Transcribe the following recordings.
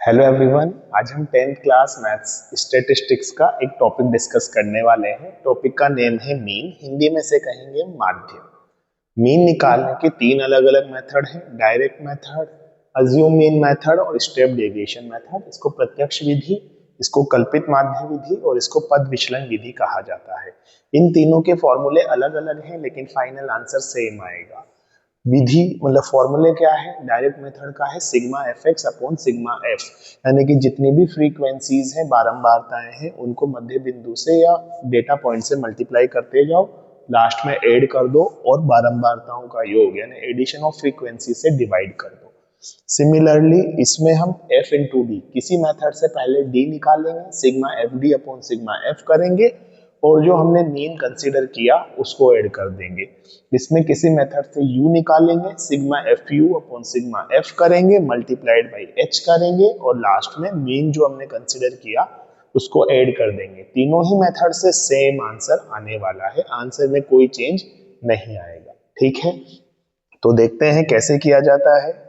Hello everyone, आज हम 10th class maths statistics का एक टॉपिक डिस्कस करने वाले हैं। टॉपिक का नेम है मीन, हिंदी में से कहेंगे माध्य। मीन निकालने के तीन अलग अलग मेथड हैं, direct method, assume mean method और स्टेप डेविएशन मेथड। इसको प्रत्यक्ष विधि, इसको कल्पित माध्य विधि और इसको पद विचलन विधि कहा जाता है। इन तीनों के फॉर्मूले अलग अलग हैं लेकिन फाइनल आंसर सेम आएगा। विधि मतलब फॉर्मूले क्या है, डायरेक्ट मेथड का है sigma F x upon sigma F, यानी कि जितनी भी फ्रीक्वेंसीज हैं, बारंबारताएं हैं, उनको मध्य बिंदु से या डेटा पॉइंट से मल्टीप्लाई करते जाओ, लास्ट में ऐड कर दो और बारंबारताओं का योग यानी एडिशन ऑफ फ्रीक्वेंसी से डिवाइड कर दो। सिमिलरली इसमें हम f इंटू डी, किसी मेथड से पहले d निकालेंगे, sigma F D upon sigma F करेंगे और जो हमने मीन कंसीडर किया उसको ऐड कर देंगे। इसमें किसी मेथड से u निकालेंगे, sigma F you upon sigma F करेंगे, मल्टीप्लाइड बाई h करेंगे और लास्ट में मीन जो हमने कंसीडर किया उसको ऐड कर देंगे। तीनों ही मेथड से सेम आंसर आने वाला है, आंसर में कोई चेंज नहीं आएगा। ठीक है, तो देखते हैं कैसे किया जाता है।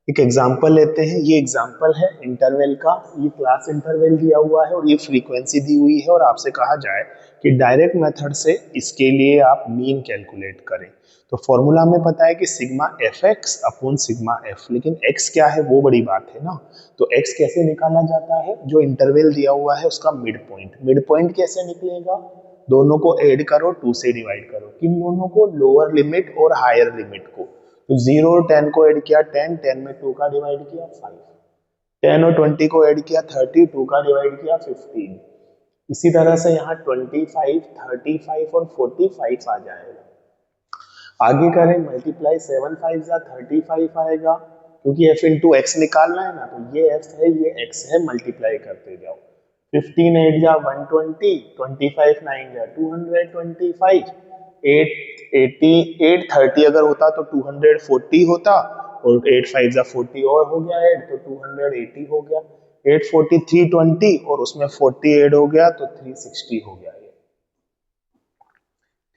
एक एग्जांपल लेते हैं। ये एग्जांपल है इंटरवल का, ये क्लास इंटरवल दिया हुआ है और ये फ्रीक्वेंसी दी हुई है और आपसे कहा जाए कि डायरेक्ट मेथड से इसके लिए आप मीन कैलकुलेट करें। तो फॉर्मूला हमें पता है कि sigma F x upon sigma F, लेकिन एक्स क्या है वो बड़ी बात है ना। तो एक्स कैसे निकाला जाता है, जो इंटरवल दिया हुआ है उसका मिड पॉइंट। मिड पॉइंट कैसे निकलेगा, दोनों को ऐड करो, 2 से डिवाइड करो। किन दोनों को, लोअर लिमिट और हायर लिमिट को। तो 0 और 10 को ऐड किया 10, 10 में 2 का डिवाइड किया 5, 10 और 20 को ऐड किया 30, 2 का डिवाइड किया 15। इसी तरह से यहाँ 25, 35 और 45 आ जाएगा। आगे करें मल्टीप्लाई, 7 5 जा 35 आएगा, क्योंकि f इंटू एक्स निकालना है ना, तो ये f है ये x है, मल्टीप्लाई करते जाओ। 15 8 जा 120, 25 9 जा 225, 830 अगर होता तो 240 होता और 8 5 जा 40 और हो गया ऐड तो 280 हो गया। 840 320 और उसमें 40 ऐड हो गया तो 360 हो गया।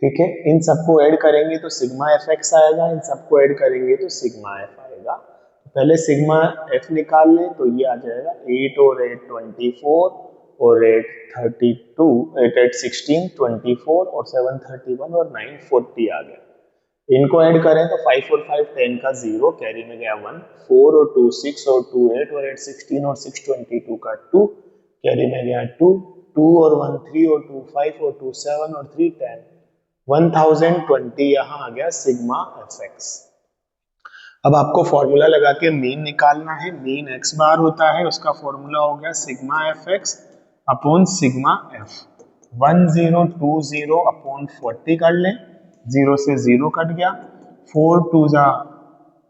ठीक है, इन सबको ऐड करेंगे तो सिग्मा एफ एक्स आएगा, इन सबको ऐड करेंगे तो सिग्मा एफ आएगा। तो पहले सिग्मा एफ निकाल लें तो ये आ जाएगा 8 और 8 24 और 8 32, 8 8 16 24 और 7 31 और 9 40 आ गया। इनको ऐड करें तो 5 और 5 10 का 0, कैरी में गया 1, 4 और 2 6 और 2 8 और 8 16 और 6 22 का 2, कैरी में गया 2, 2 और 1 3 और 2 5 और 2 7 और 3 10, 1020 यहाँ आ गया सिग्मा एफ एक्स। अब आपको फॉर्मूला लगा के मीन निकालना है। मीन एक्स बार होता है, उसका फॉर्मूला हो गया sigma F x upon sigma F. 1020 upon 40 कर लें, 0 से 0 कट गया, 4 2 जा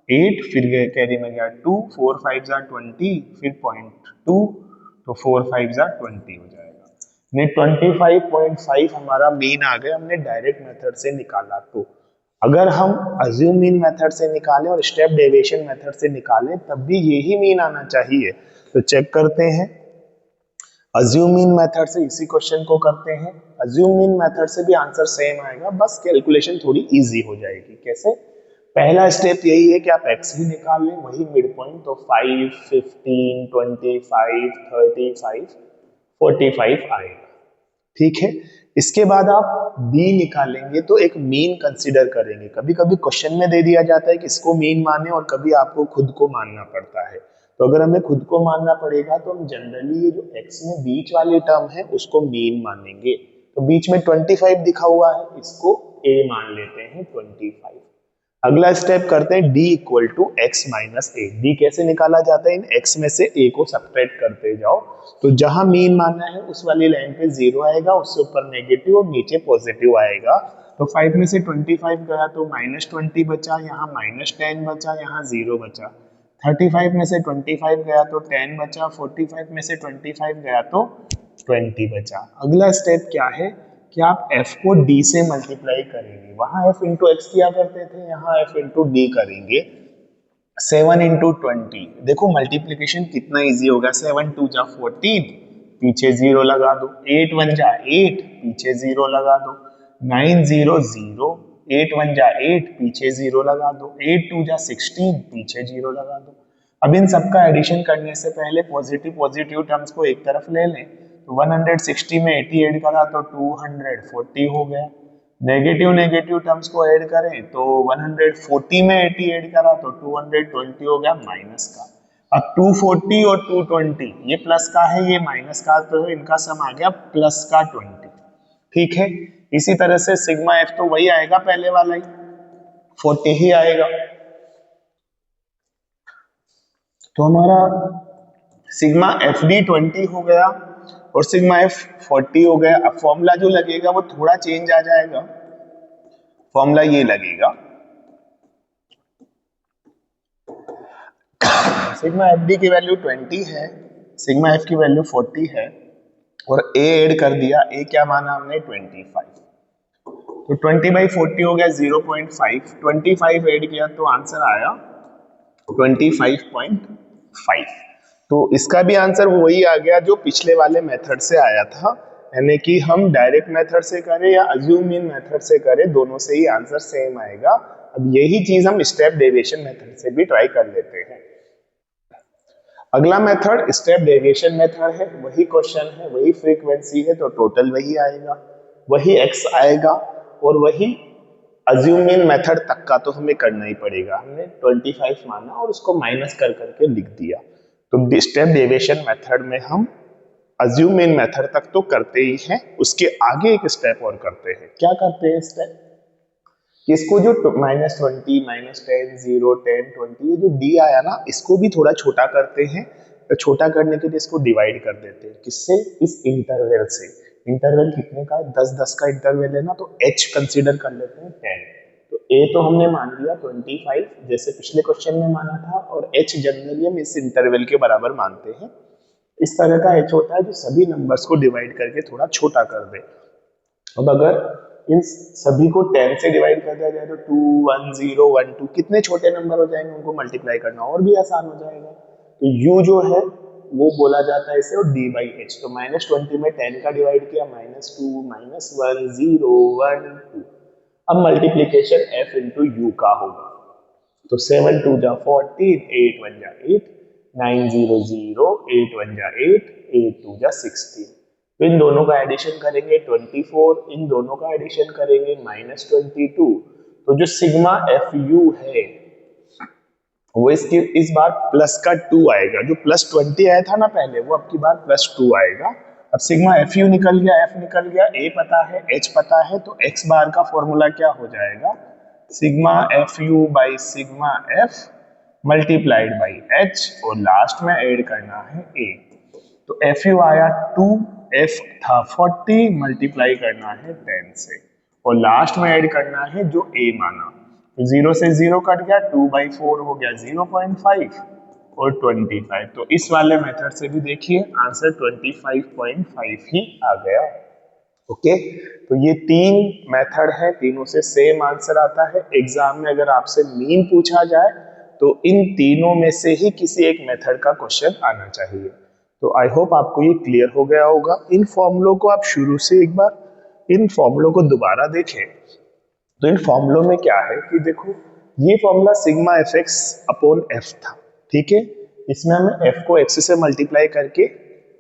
8, फिर कैरी में गया 2, 4 5 जा 20, फिर 0.2, तो 4 5 जा 20 हो जाएगा। 25.5 हमारा मीन आ गया, हमने डायरेक्ट मेथड से निकाला। तो अगर हम अज्यूम मीन मेथड से निकालें और स्टेप डेविएशन मेथड से निकालें तब भी यही मीन आना चाहिए। तो चेक करते हैं, अज्यूम मीन मेथड से इसी क्वेश्चन को करते हैं। अज्यूम मीन मेथड से भी आंसर सेम आएगा, बस कैलकुलेशन थोड़ी इजी हो जाएगी। कैसे, पहला स्टेप यही है कि आप x भी निकाल लें, वही मिड पॉइंट। तो 5 15 25 35 45 आएगा। ठीक है, इसके बाद आप b निकालेंगे तो एक मीन कंसीडर करेंगे। कभी कभी क्वेश्चन में दे दिया जाता है कि इसको मीन माने और कभी आपको खुद को मानना पड़ता है। तो अगर हमें खुद को मानना पड़ेगा तो हम जनरली ये जो x में बीच वाली टर्म है उसको मीन मानेंगे। तो बीच में 25 दिखा हुआ है, इसको a मान लेते हैं 25। अगला स्टेप करते हैं d equal to x minus A. D कैसे निकाला जाता है, इन x में से a को सब्ट्रैक्ट करते जाओ। तो जहां मीन मानना है उस वाली लाइन पे 0 आएगा, उससे ऊपर नेगेटिव और नीचे पॉजिटिव आएगा। तो 5 में से 25 गया तो -20 बचा, यहाँ -10 बचा, यहाँ 0 बचा। 35 में से 25 गया तो 10 बचा, 45 में से 25 गया तो 20 बचा। अगला स्टेप क्या है कि आप f को d से मल्टीप्लाई करेंगे। वहां f इंटू एक्स किया करते थे, यहाँ f इंटू डी करेंगे। 7 इंटू 20, देखो मल्टीप्लीकेशन कितना इजी होगा। 7 2 जा 14, पीछे 0 लगा दो। 8 1 जा 8, पीछे 0 लगा दो। 9 0 0, 8 1 जा 8, पीछे 0 लगा दो। 8 2 जा 16, पीछे 0 लगा दो। अब इन सबका एडिशन करने से पहले पॉजिटिव पॉजिटिव टर्म्स को एक तरफ ले लें, तो 160 में 80 ऐड करा तो 240 हो गया। नेगेटिव नेगेटिव टर्म्स को ऐड करें तो 140 में 80 ऐड करा तो 220 हो गया माइनस का। अब 240 और 220 ये प्लस का है, ये माइनस का, तो इनका सम आ गया प्लस का 20। ठीक है, इसी तरह से सिग्मा एफ तो वही आएगा, पहले वाला ही 40 ही आएगा। तो हमारा सिग्मा एफ डी 20 हो गया और सिग्मा एफ 40 हो गया। अब फॉर्मूला जो लगेगा वो थोड़ा चेंज आ जाएगा। फॉर्मूला ये लगेगा, सिग्मा एफ डी की वैल्यू 20 है, सिग्मा एफ की वैल्यू 40 है और ए ऐड कर दिया। ए क्या माना हमने 25, तो 20/40 हो गया 0.5, 25 ऐड किया तो आंसर आया 25.5। तो इसका भी आंसर वही आ गया जो पिछले वाले मेथड से आया था, यानी कि हम डायरेक्ट मेथड से करें या अज्यूम मीन मेथड से करें, दोनों से ही आंसर सेम आएगा। अब यही चीज हम स्टेप डेविएशन मेथड से भी ट्राई कर लेते हैं। अगला मेथड स्टेप डेविएशन मेथड है, वही क्वेश्चन है, वही फ्रीक्वेंसी है, तो टोटल वही आएगा, वही एक्स आएगा और वही अज्यूम मीन मेथड तक का तो हमें करना ही पड़ेगा। हमने 25 माना और उसको माइनस कर करके लिख दिया। तो स्टेप डेविएशन मेथड में हम अज्यूम मीन मेथड तक तो करते ही हैं, उसके आगे एक स्टेप और करते हैं। क्या करते हैं स्टेप, इसको जो -20, -10, 0, 10, 20 ये जो डी आया ना, इसको भी थोड़ा छोटा करते हैं। तो छोटा करने के लिए इसको डिवाइड कर देते हैं, किससे, इस इंटरवल से। इंटरवल कितने का है, 10-10 का इंटरवल है ना, तो h कंसीडर कर लेते हैं 10। तो a तो हमने मान लिया 25 जैसे पिछले क्वेश्चन में माना था, और h जनरली हम इस इंटरवल के बराबर मानते हैं। इस तरह का h होता है जो सभी नंबर्स को डिवाइड करके थोड़ा छोटा कर दे। अब अगर इन सभी को 10 से डिवाइड कर दिया जाए तो 2, 1, 0, 1, 2 कितने छोटे नंबर हो जाएंगे, उनको मल्टीप्लाई करना और भी आसान हो जाएगा। तो u जो है वो बोला जाता है इसे, और d बाई एच। तो -20 में 10 का डिवाइड किया, -2, -1, 0, 1, 2। अब मल्टीप्लीकेशन f इंटू यू का होगा, तो 7 2 जा 14, 8 1 जा 8, 9 0 0, 8 1 जा 8, 8 2 जा 16। तो इन दोनों का एडिशन करेंगे 24, इन दोनों का एडिशन करेंगे -22। तो जो सिग्मा एफ यू है वो इसकी इस बार प्लस का 2 आएगा। जो +20 आया था ना पहले, वो अब की बार +2 आएगा। अब सिग्मा एफ यू निकल गया, एफ निकल गया, ए पता है, एच पता है, तो एक्स बार का फॉर्मूला क्या हो जाएगा, sigma F you by sigma F multiplied by H, और लास्ट में ऐड करना है ए। तो एफ यू आया 2, एफ था 40, मल्टीप्लाई करना है 10 से, और लास्ट में ऐड करना है जो ए माना। तो 0 से 0 कट गया, 2/4 हो गया 0.5 और 25। तो इस वाले मेथड से भी देखिए आंसर 25.5 ही आ गया। ओके, तो ये 3 मेथड है, तीनों से सेम आंसर आता है। एग्जाम में अगर आपसे मीन पूछा जाए तो इन तीनों में से ही किसी एक मेथड का क्वेश्चन आना चाहिए। तो आई होप आपको ये क्लियर हो गया होगा। इन फॉर्मूलों को आप शुरू से एक बार इन फॉर्मूलों को दोबारा देखें, तो इन फॉर्मूलों में क्या है कि देखो, ये formula sigma F x upon F था, ठीक है। इसमें हमें एफ को एक्स से मल्टीप्लाई करके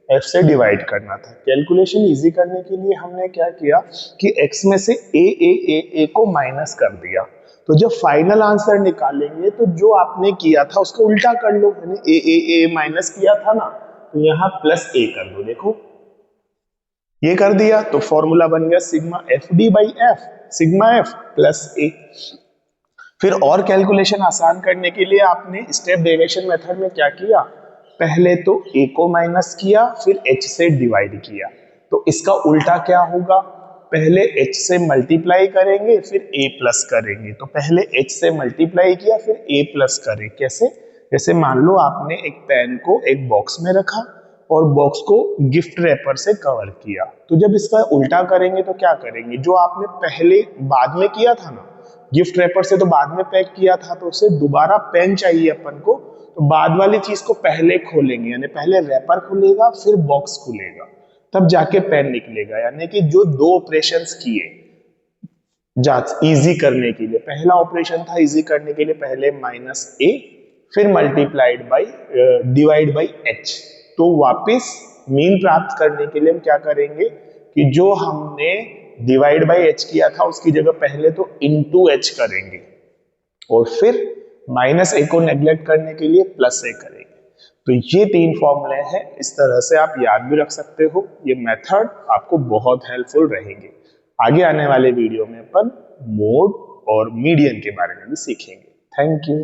एफ से डिवाइड करना था। कैलकुलेशन इजी करने के लिए हमने क्या किया कि एक्स में से ए को माइनस कर दिया। तो जब फाइनल आंसर निकालेंगे तो जो आपने किया था उसको उल्टा कर लो, यानी ए माइनस किया था ना, तो यहाँ प्लस ए कर दो। देखो ये कर दिया तो फॉर्मूला बन गया sigma F D by F, sigma F plus A. फिर और कैलकुलेशन आसान करने के लिए आपने स्टेप डेविएशन मेथड में क्या किया, पहले तो a को माइनस किया, फिर h से डिवाइड किया। तो इसका उल्टा क्या होगा, पहले h से मल्टीप्लाई करेंगे फिर a प्लस करेंगे। तो पहले h से मल्टीप्लाई किया फिर a प्लस करें। कैसे, जैसे मान लो आपने एक पेन को एक बॉक्स में रखा और बॉक्स को गिफ्ट रैपर से कवर किया, तो जब इसका उल्टा करेंगे तो क्या करेंगे, जो आपने पहले बाद में किया था ना, गिफ्ट रैपर से तो बाद में पैक किया था, तो उसे दोबारा पेन चाहिए अपन को, तो बाद वाली चीज को पहले खोलेंगे, यानी पहले रैपर खुलेगा फिर बॉक्स खुलेगा, तब जाके पेन निकलेगा। यानी कि जो 2 ऑपरेशंस किए इजी करने के लिए, पहला ऑपरेशन था इजी करने के लिए पहले -a फिर multiplied by divide by H. तो वापस मीन प्राप्त करने के लिए हम क्या करेंगे कि जो हमने डिवाइड बाई एच किया था उसकी जगह पहले तो इनटू एच करेंगे और फिर माइनस ए को नेग्लेक्ट करने के लिए प्लस ए करेंगे। तो ये 3 फॉर्मूले हैं, इस तरह से आप याद भी रख सकते हो। ये मेथड आपको बहुत हेल्पफुल रहेंगे। आगे आने वाले वीडियो में अपन मोड और मीडियन के बारे में भी सीखेंगे। Thank you.